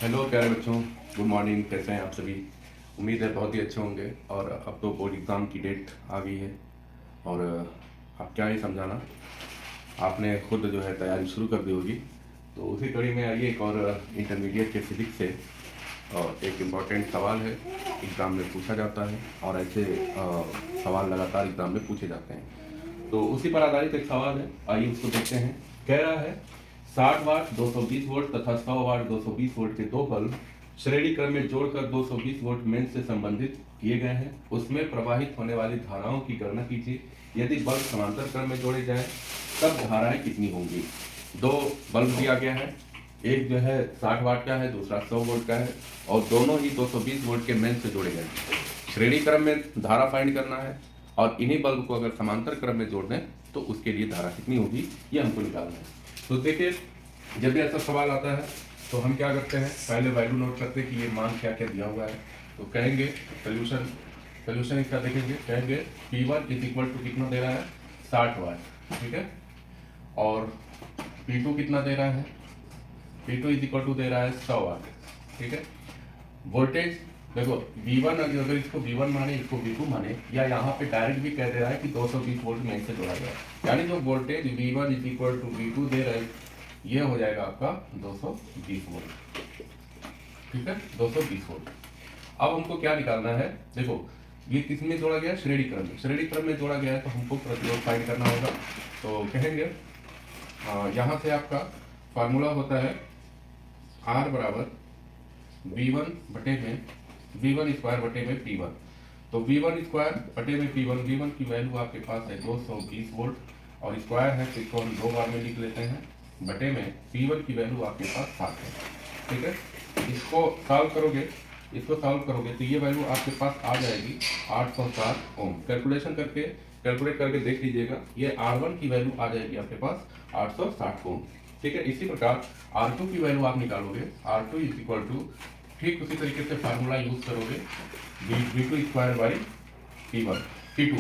Hello प्यारे बच्चों, good morning. कैसे हैं आप सभी? उम्मीद है बहुत ही अच्छे होंगे। और अब तो बोर्ड एग्ज़ाम की डेट आ गई है और अब क्या ही समझाना, आपने खुद जो है तैयारी शुरू कर दी होगी। तो उसी कड़ी में आइए एक और इंटरमीडिएट के फिजिक्स से और एक इम्पॉर्टेंट सवाल है, एग्ज़ाम में पूछा जाता है और ऐसे सवाल लगातार एग्ज़ाम में पूछे जाते हैं। तो उसी पर आधारित एक सवाल है, आइए उसको देखते हैं। कह रहा है 60 वाट 220 वोल्ट तथा 100 वाट 220 वोल्ट के दो बल्ब श्रेणी क्रम में जोड़कर 220 वोल्ट मेन से संबंधित किए गए हैं। उसमें प्रवाहित होने वाली धाराओं की गणना कीजिए। यदि बल्ब समांतर क्रम में जोड़े जाएं तब धाराएं कितनी होंगी? दो बल्ब दिया गया है, एक जो है 60 वाट का है, दूसरा 100 वोल्ट का है और दोनों ही 220 वोल्ट के मेन से जोड़े गए हैं। श्रेणी क्रम में धारा फाइंड करना है और इन्हीं बल्ब को अगर समांतर क्रम में जोड़ दें तो उसके लिए धारा कितनी होगी, ये हमको निकालना है। तो देखिए, जब भी ऐसा सवाल आता है तो हम क्या करते हैं, पहले वैल्यू नोट करते हैं कि ये मान क्या क्या दिया हुआ है। तो कहेंगे सोल्यूशन इसका देखेंगे, कहेंगे P1 इज इक्वल टू कितना दे रहा है 60 वाट, ठीक है। और P2 कितना दे रहा है, P2 इज इक्वल टू दे रहा है 100 वाट, ठीक है। वोल्टेज देखो V1, अगर इसको V1 माने, इसको V2 माने, या यहाँ पे डायरेक्ट भी कह दे रहा है कि 220 वोल्ट मेन से जोड़ा गया है, यानी जो voltage V1 is equal to V2 दे रहे हैं ये हो जाएगा आपका 220 वोल्ट, ठीक है, 220 वोल्ट। अब हमको क्या निकालना है, देखो ये किस में जोड़ा गया है, श्रेणी क्रम में। श्रेणी क्रम में जोड़ा गया है तो हमको प्रतिरोध फाइंड करना होगा। तो कहेंगे यहाँ से आपका फार्मूला होता है R बराबर V1 बटे में V1 स्क्वायर बटे में P1। तो V1 स्क्वायर बटे में P1, V1 की वैल्यू आपके पास है 220 वोल्ट और स्क्वायर है तो इसको हम दो बार में लिख लेते हैं, बटे में P1 की वैल्यू आपके पास 7 है, ठीक है। इसको सॉल्व करोगे तो ये वैल्यू आपके पास आ जाएगी 807 ओम। कैलकुलेट करके देख लीजिएगा, ये R1 की वैल्यू आ जाएगी आपके पास 860 ओम, ठीक है। इसी प्रकार R2 की वैल्यू आप निकालोगे, R2 इज इक्वल टू, ठीक उसी तरीके से फार्मूला यूज करोगे V2 स्क्वायर बाई P2,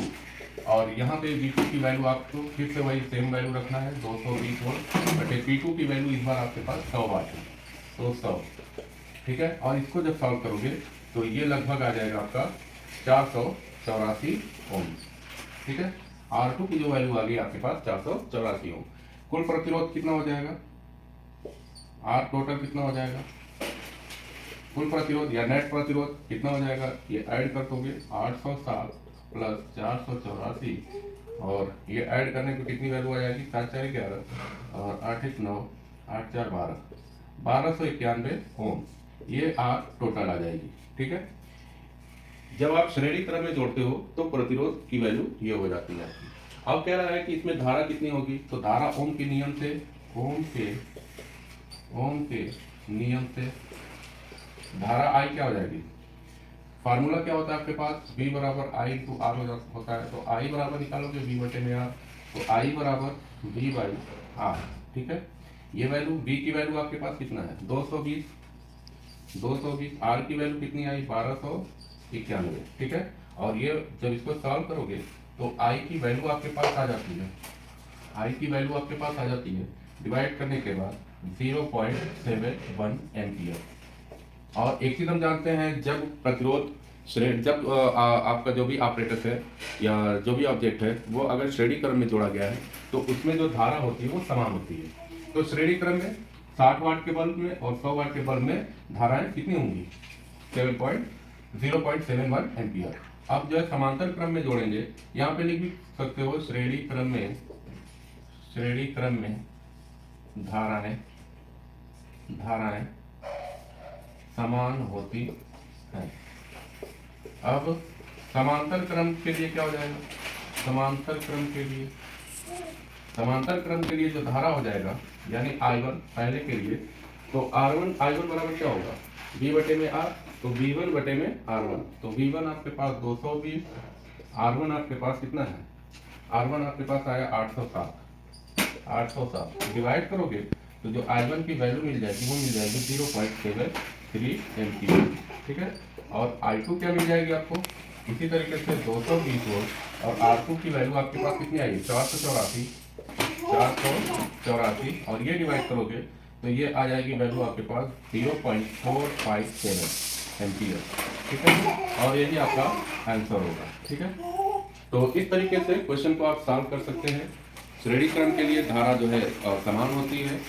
और यहाँ पे V2 की वैल्यू आपको फिर से वही सेम वैल्यू रखना है 220 वोल्ट बटे P2 की वैल्यू इस बार आपके पास 100 वाट है, तो 100, ठीक है। और इसको जब सॉल्व करोगे तो ये लगभग आ जाएगा आपका 484 ओम, ठीक है। R2 की जो वैल्यू आ गई आपके पास 484 ओम। कुल प्रतिरोध कितना हो जाएगा, R टोटल कितना हो जाएगा, कुल प्रतिरोध या नेट प्रतिरोध कितना हो जाएगा, ये ऐड कर दोगे 807 प्लस 484 और ये ऐड करने को कितनी वैल्यू आ जाएगी, 7 4 11 और 8 1 9 8 4 12, 1291 ओम, ये R टोटल आ जाएगी, ठीक है। जब आप श्रेणी क्रम में जोड़ते हो तो प्रतिरोध की वैल्यू ये हो जाती है। अब कह रहा है कि इसमें धारा कितनी होगी, तो धारा ओम के नियम से, ओम के नियम से धारा I क्या हो जाएगी, फार्मूला क्या होता है आपके पास, V बराबर I इंटू R होता है। तो I बराबर निकालोगे V बटे में R, तो I बराबर V बाई R, ठीक है। ये वैल्यू V की वैल्यू आपके पास कितना है 220, R की वैल्यू कितनी आई 1291, ठीक है। और ये जब इसको सॉल्व करोगे तो I की वैल्यू आपके पास आ जाती है, I की वैल्यू आपके पास आ जाती है डिवाइड करने के बाद 0.71 एम्पियर। और एक चीज हम जानते हैं, जब प्रतिरोध जब आपका जो भी ऑपरेटर है या जो भी ऑब्जेक्ट है वो अगर श्रेणी क्रम में जोड़ा गया है तो उसमें जो धारा होती है वो समान होती है। तो श्रेणी क्रम में 60 वाट के बल्ब में और 100 वाट के बल्ब में धाराएं कितनी होंगी, 0.71 एम्पियर। अब जो है समांतर क्रम में जोड़ेंगे, यहाँ पे लिख भी सकते हो श्रेणी क्रम में धाराएं समान होती है। अब समांतर क्रम के लिए क्या हो जाएगा, समांतर क्रम के लिए जो धारा हो जाएगा यानी I1 पहले के लिए, तो I1 बराबर क्या होगा V बटे में R, तो V1 बटे में R1, तो V1 आपके पास 220, R1 आपके पास कितना है, R1 आपके पास आया 807, डिवाइड करोगे तो जो I1 की वैल्यू मिल जाएगी वो मिल जाएगी 0.73 एम्पियर, ठीक है। और I2 क्या मिल जाएगी आपको, इसी तरीके से 220 वोल्ट और R2 की वैल्यू आपके पास कितनी आएगी 484 और ये डिवाइड करोगे तो ये आ जाएगी वैल्यू आपके पास 0.457 एम्पियर। ठीक है, और यही आपका आंसर होगा। ठीक है, तो इस तरीके से क्वेश्चन को आप सॉल्व कर सकते हैं। श्रेणीकरण के लिए धारा जो है समान होती है।